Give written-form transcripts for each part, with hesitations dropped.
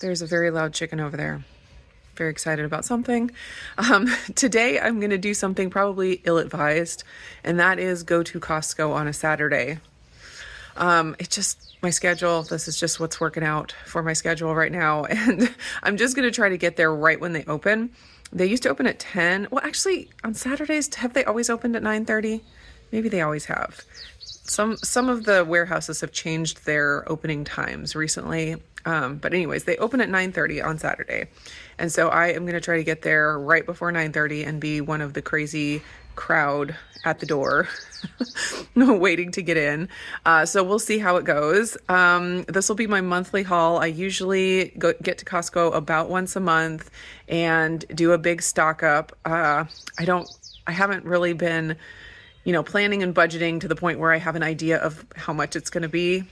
There's a very loud chicken over there. Very excited about something. Today I'm going to do something probably ill-advised, and that is go to Costco on a Saturday. It's just my schedule. This is just what's working out for my schedule right now. And I'm just going to try to get there right when they open. They used to open at 10. Well, actually on Saturdays, have they always opened at 9:30? Maybe they always have. Some of the warehouses have changed their opening times recently. But anyways, they open at 9:30 on Saturday. And so I am going to try to get there right before 9:30 and be one of the crazy crowd at the door waiting to get in. So we'll see how it goes. This will be my monthly haul. I usually get to Costco about once a month and do a big stock up. I haven't really been, planning and budgeting to the point where I have an idea of how much it's going to be.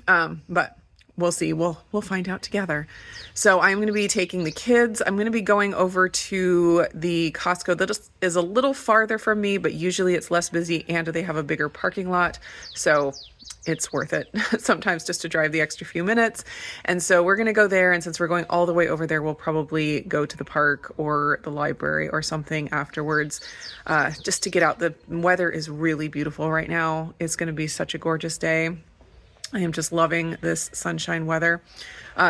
But we'll see. We'll find out together. So I'm going to be taking the kids. I'm going to be going over to the Costco that is a little farther from me, but usually it's less busy and they have a bigger parking lot. So it's worth it sometimes just to drive the extra few minutes. And so we're going to go there. And since we're going all the way over there, we'll probably go to the park or the library or something afterwards, just to get out. The weather is really beautiful right now. It's going to be such a gorgeous day. I am just loving this sunshine weather.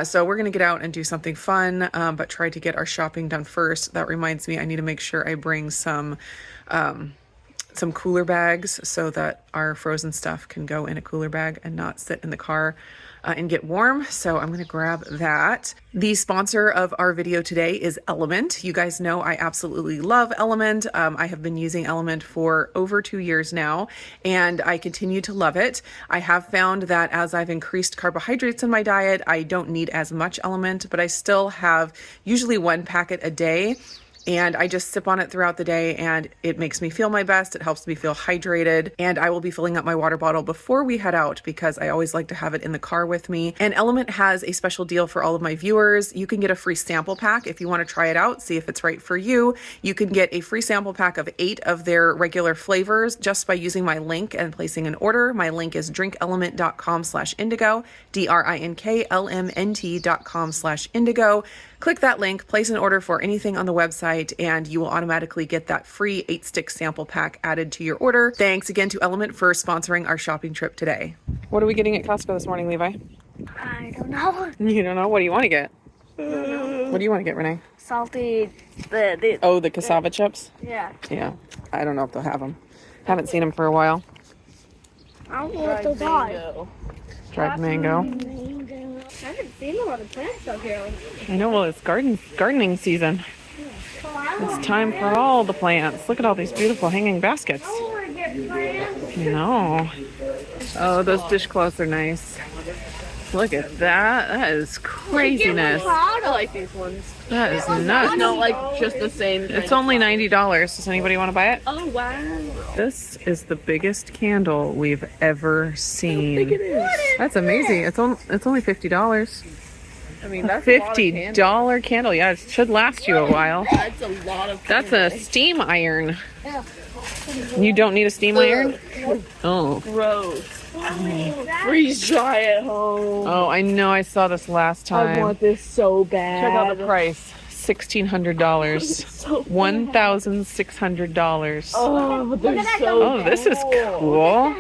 So we're going to get out and do something fun, but try to get our shopping done first. That reminds me, I need to make sure I bring some cooler bags so that our frozen stuff can go in a cooler bag and not sit in the car and get warm. So I'm going to grab that. The sponsor of our video today is Element. You guys know I absolutely love Element. I have been using Element for over 2 years now, and I continue to love it. I have found that as I've increased carbohydrates in my diet, I don't need as much Element, but I still have usually 1 packet a day. And I just sip on it throughout the day and it makes me feel my best. It helps me feel hydrated. And I will be filling up my water bottle before we head out because I always like to have it in the car with me. And Element has a special deal for all of my viewers. You can get a free sample pack if you want to try it out, see if it's right for you. You can get a free sample pack of 8 of their regular flavors just by using my link and placing an order. My link is drinkelement.com/indigo, drinklmnt.com/indigo. Click that link, place an order for anything on the website, and you will automatically get that free 8-stick sample pack added to your order. Thanks again to Element for sponsoring our shopping trip today. What are we getting at Costco this morning, Levi? I don't know. You don't know? What do you want to get? What do you want to get, Renee? Salty. The cassava chips? Yeah. Yeah. I don't know if they'll have them. Haven't seen them for a while. I don't know what those are. Dried mango. I haven't seen a lot of plants out here. I know, well, it's gardening season. It's time for all the plants. Look at all these beautiful hanging baskets. I want to get plants. No. Oh, those dishcloths are nice. Look at that. That is craziness. I like these ones. That is nuts. It's not like just the same. It's only $90. Does anybody want to buy it? Oh, wow. This is the biggest candle we've ever seen. How big it is. That's amazing. It's only $50. I mean, that's $50 candle. Yeah, it should last you a while. That's a lot of That's a steam iron. You don't need a steam iron? Oh. gross. Freeze dry at home. Oh, I know. I saw this last time. I want this so bad. Check out the price. $1,600. So $1,600. Oh, they're so Oh, this is cool.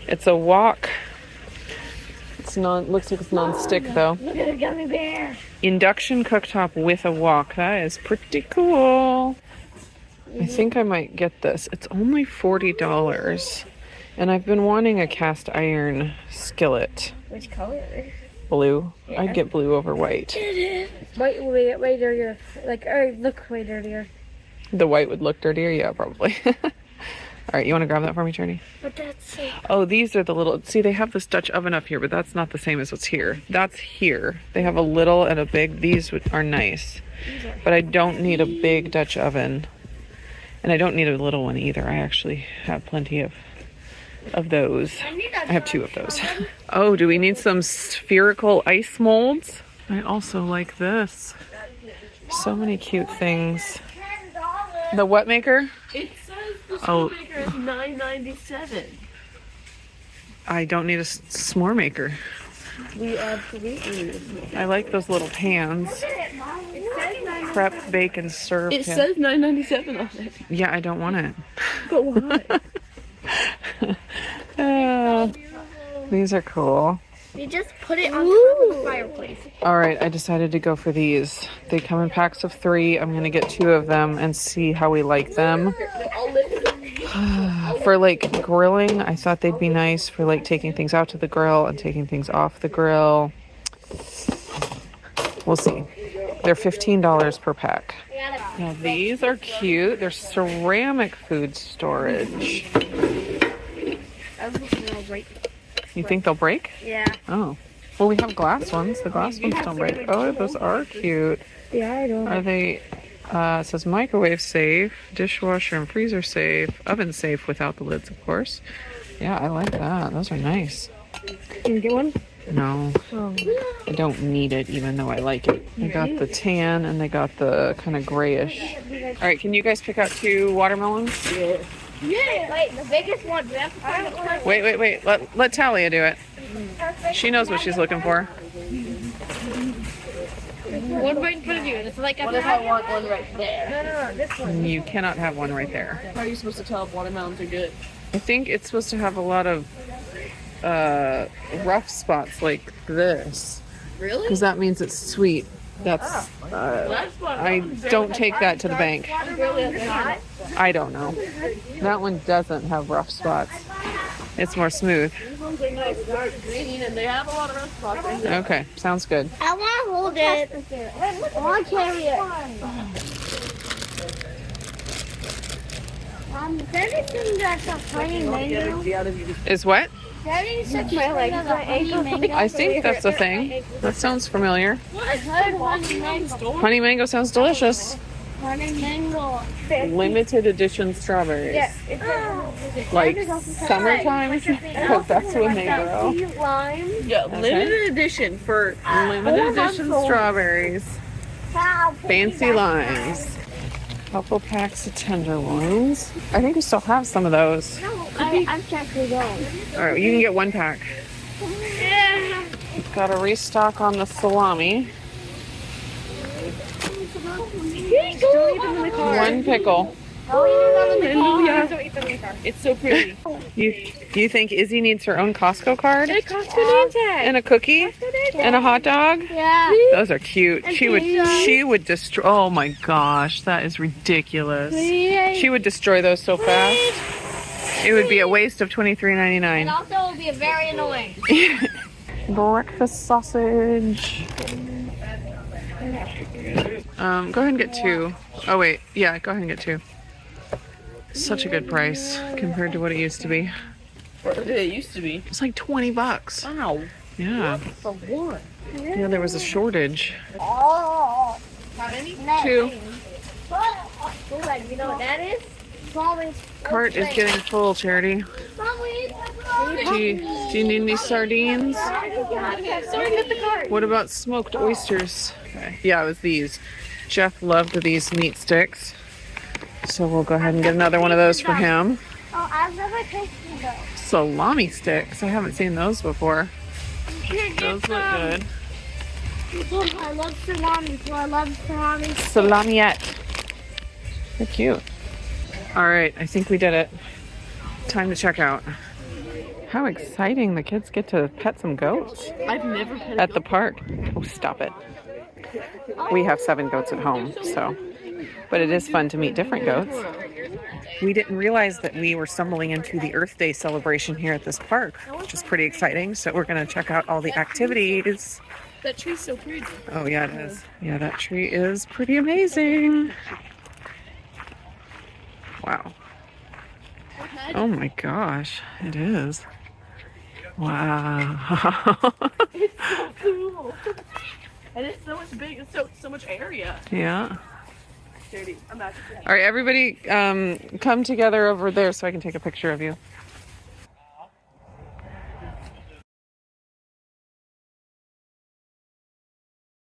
It's a wok. Looks like it's non-stick though. Look at the gummy bear. Induction cooktop with a wok. That is pretty cool. I think I might get this. It's only $40. And I've been wanting a cast iron skillet. Which color? Blue. Yeah. I'd get blue over white. Way dirtier. Look way dirtier. The white would look dirtier? Yeah, probably. All right, you want to grab that for me, Charity? But that's so Oh, these are the little... See, they have this Dutch oven up here, but that's not the same as what's here. That's here. They have a little and a big. These are nice. But I don't need a big Dutch oven. And I don't need a little one either. I actually have plenty of those. I have 2 of those. Oh, do we need some spherical ice molds? I also like this. So many cute things. The what maker? It says the s'more maker is $9.97. I don't need a s'more maker. We absolutely. I like those little pans. Prep, bake, and serve. It says $9.97 on it. Yeah, I don't want it. But why? These are cool. You just put it on top of the fireplace. All right, I decided to go for these. They come in packs of 3. I'm going to get 2 of them and see how we like them. For like grilling, I thought they'd be nice for like taking things out to the grill and taking things off the grill. We'll see. They're $15 per pack. Now these are cute. They're ceramic food storage. You think they'll break? Yeah. Oh. Well, we have glass ones. The glass ones don't break. Oh, those are cute. Yeah, I don't. Are they, it says microwave safe, dishwasher and freezer safe, oven safe without the lids, of course. Yeah, I like that. Those are nice. Can you get one? No, Oh. I don't need it, even though I like it. They got the tan and they got the kind of grayish. All right, can you guys pick out 2 watermelons? Yeah. Wait, the biggest one. Do we have to find it first? Wait. Let Talia do it. She knows what she's looking for. One right in front of you. It's like What if I want one right there? No, this one. You cannot have one right there. How are you supposed to tell if watermelons are good? I think it's supposed to have a lot of rough spots like this. Really? Because that means it's sweet. That's I don't take that to the bank. I don't know. That one doesn't have rough spots. It's more smooth. These ones are nice dark green and they have a lot of rough spots in them. Okay, sounds good. I want to hold it. I want to carry it. Is there anything that's a honey mango? Is what? Is there anything my legs are ankle? I think that's a thing. That sounds familiar. I heard honey mango. Honey mango sounds delicious. Honey mango. Limited edition strawberries. It's Like summertime? Because that's when they grow. Lime. Yeah, limited edition for Limited edition strawberries. Fancy limes. Couple packs of tenderloins. I think we still have some of those. I'm checking those. All right, you can get 1 pack. Yeah. Got a restock on the salami. One pickle. it's so pretty. You think Izzy needs her own Costco card? It costs an And a cookie? And a hot dog? Yeah. Those are cute. She would destroy. Oh my gosh, that is ridiculous. She would destroy those so fast. It would be a waste of $23.99. And also it will be very annoying. Breakfast sausage. Go ahead and get 2. Oh wait, yeah, go ahead and get 2. Such a good price compared to what it used to be. What did it used to be? It's like $20. Wow. Yeah. For what? Yeah, there was a shortage. Oh. 2. You know what that is? Cart is getting full, Charity. Do you need any sardines? What about smoked oysters? Okay. Yeah, it was these. Jeff loved these meat sticks. So we'll go ahead and get another one of those for him. Oh, I've never tasted those. Salami sticks. I haven't seen those before. Those look good. I love salami, so I love salami. Salamiette. They're cute. All right, I think we did it. Time to check out. How exciting. The kids get to pet some goats I've never pet a at the park. Oh, stop it. We have 7 goats at home, so. But it is fun to meet different goats. We didn't realize that we were stumbling into the Earth Day celebration here at this park, which is pretty exciting. So we're going to check out all the activities. That tree's so pretty. Oh, yeah, it is. Yeah, that tree is pretty amazing. Wow. Oh my gosh, it is. Wow. It's so cool. And it's so much big. It's so much area. Yeah. Dirty. Imagine. All right, everybody come together over there so I can take a picture of you.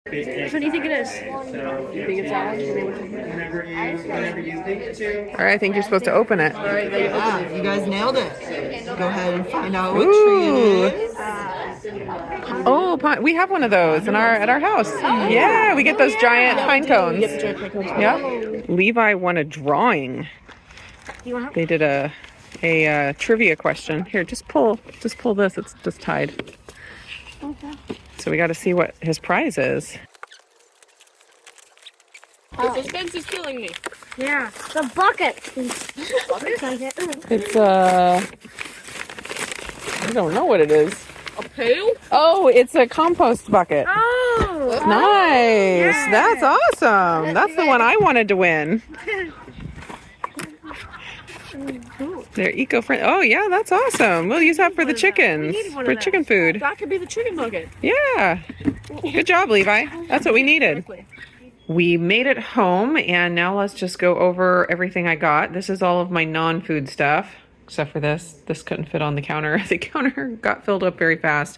Which one do you think it is? You think it's that one? All right, I think you're supposed to open it. All right, there you open it. You guys nailed it. Go ahead and find out what tree it is. Oh, we have one of those in at our house. Yeah, we get those giant pine cones. Yeah. Levi won a drawing. They did a trivia question. Here, just pull this. It's just tied. Okay. So we got to see what his prize is. The suspense is killing me. Yeah. The bucket. It's I don't know what it is. A pail? Oh, it's a compost bucket. Oh. Nice. Yeah. That's awesome. That's the one I wanted to win. They're eco-friendly. Oh, yeah, that's awesome. We'll use that for the chickens, for chicken food. That could be the chicken bucket. Yeah. Good job, Levi. That's what we needed. We made it home, and now let's just go over everything I got. This is all of my non-food stuff, except for this. This couldn't fit on the counter. The counter got filled up very fast.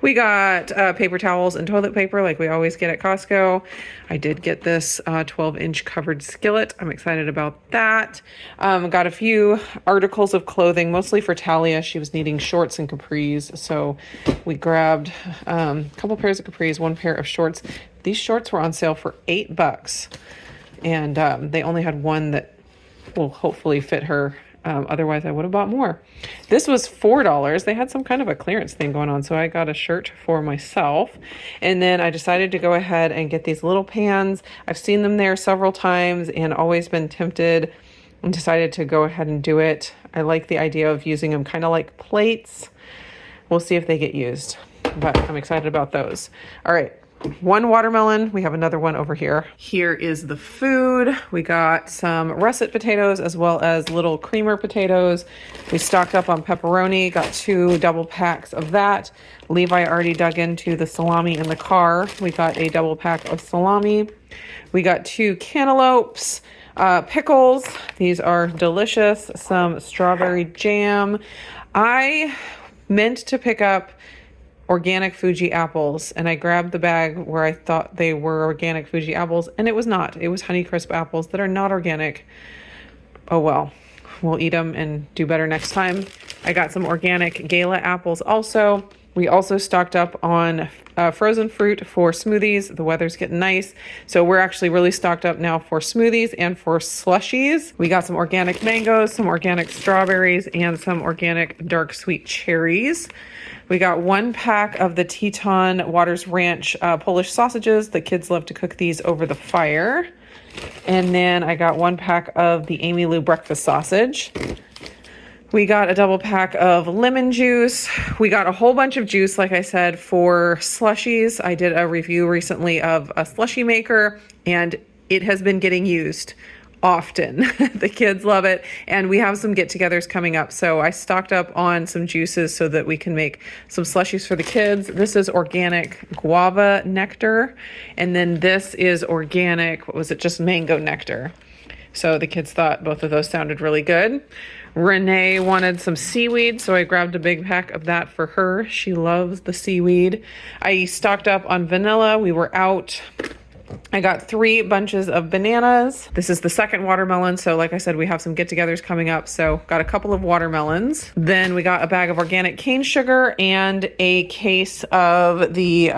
We got paper towels and toilet paper like we always get at Costco. I did get this 12-inch covered skillet. I'm excited about that. Got a few articles of clothing, mostly for Talia. She was needing shorts and capris, so we grabbed a couple pairs of capris, one pair of shorts. These shorts were on sale for $8, and they only had one that will hopefully fit her. Otherwise, I would have bought more. This was $4. They had some kind of a clearance thing going on, so I got a shirt for myself. And then I decided to go ahead and get these little pans. I've seen them there several times and always been tempted and decided to go ahead and do it. I like the idea of using them kind of like plates. We'll see if they get used, but I'm excited about those. All right. One watermelon. We have another one over here. Here is the food. We got some russet potatoes as well as little creamer potatoes. We stocked up on pepperoni, got 2 double packs of that. Levi already dug into the salami in the car. We got a double pack of salami. We got 2 cantaloupes, pickles. These are delicious. Some strawberry jam. I meant to pick up organic Fuji apples, and I grabbed the bag where I thought they were organic Fuji apples, and it was not. It was Honeycrisp apples that are not organic. Oh well, we'll eat them and do better next time. I got some organic Gala apples also. We also stocked up on frozen fruit for smoothies. The weather's getting nice, so we're actually really stocked up now for smoothies and for slushies. We got some organic mangoes, some organic strawberries, and some organic dark sweet cherries. We got 1 pack of the Teton Waters Ranch Polish sausages. The kids love to cook these over the fire. And then I got 1 pack of the Amy Lou breakfast sausage. We got a double pack of lemon juice. We got a whole bunch of juice, like I said, for slushies. I did a review recently of a slushie maker, and it has been getting used often. The kids love it, and we have some get-togethers coming up, so I stocked up on some juices so that we can make some slushies for the kids. This is organic guava nectar, and then this is organic, what was it, just mango nectar. So the kids thought both of those sounded really good. Renee wanted some seaweed, so I grabbed a big pack of that for her. She loves the seaweed. I stocked up on vanilla. We were out. I got 3 bunches of bananas. This is the second watermelon. So like I said, we have some get-togethers coming up. So got a couple of watermelons. Then we got a bag of organic cane sugar and a case of the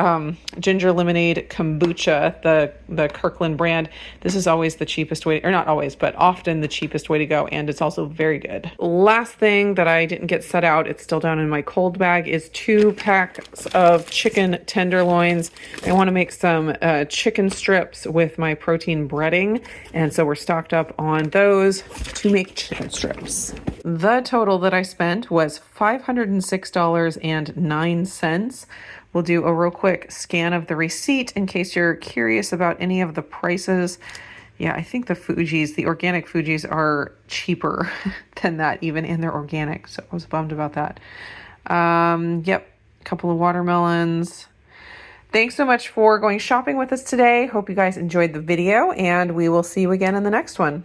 ginger lemonade kombucha, the Kirkland brand. This is always the cheapest way, or not always, but often the cheapest way to go. And it's also very good. Last thing that I didn't get set out, it's still down in my cold bag, is 2 packs of chicken tenderloins. I want to make some chicken strips with my protein breading, and so we're stocked up on those to make chicken strips. The total that I spent was $506.09. We'll do a real quick scan of the receipt in case you're curious about any of the prices. Yeah, I think the organic Fujis are cheaper than that even, and they're organic, so I was bummed about that. Yep, a couple of watermelons. Thanks so much for going shopping with us today. Hope you guys enjoyed the video, and we will see you again in the next one.